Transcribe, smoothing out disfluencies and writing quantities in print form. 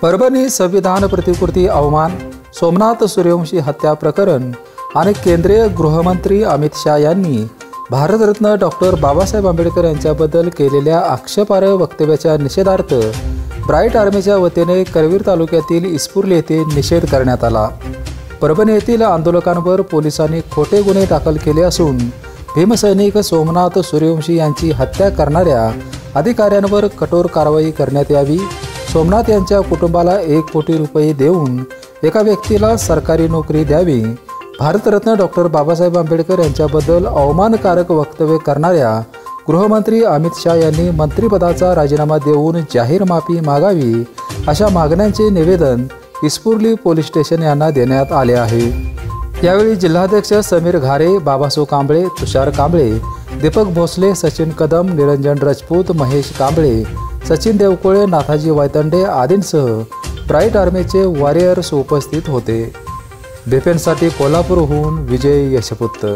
परभणी संविधान प्रतिकृती अवमान, सोमनाथ सूर्यवंशी हत्या प्रकरण आणि केंद्रीय गृहमंत्री अमित शाह यांनी भारतरत्न डॉक्टर बाबासाहेब आंबेडकर यांच्याबद्दल केलेल्या आक्षेपार्ह वक्तव्याच्या निषेधार्थ ब्राईट आर्मीच्या वतीने करवीर तालुक्यातील इस्पुर्ली येथे निषेध करण्यात आला। परभणी येथील आंदोलकांवर पोलिसांनी खोटे गुन्हे दाखल केले असून भीमसैनिक सोमनाथ सूर्यवंशी यांची हत्या करणाऱ्या अधिकाऱ्यांवर कठोर कारवाई करण्यात यावी। सोमनाथ यांच्या कुटुंबाला 1 कोटी रुपये देऊन एका व्यक्तीला सरकारी नोकरी द्यावी। भारतरत्न डॉक्टर बाबासाहेब आंबेडकर यांच्याबद्दल अवमानकारक वक्तव्य करणाऱ्या गृहमंत्री अमित शाह यांनी मंत्रिपदाचा राजीनामा देऊन जाहीर माफी मागावी, अशा मागण्यांचे निवेदन इस्पुर्ली पोलीस स्टेशन यांना देण्यात आले आहे। यावेळी जिल्हाध्यक्ष समीर घारे, बाबासो कांबळे, तुषार कांबळे, दीपक भोसले, सचिन कदम, निरंजन राजपूत, महेश कांबळे, सचिन देवकोळे, नाथाजी वायतंडे आदींसह ब्राईट आर्मीचे वॉरियर्स उपस्थित होते। बिपिनसाठी कोल्हापूरहून विजय यशपुत्र।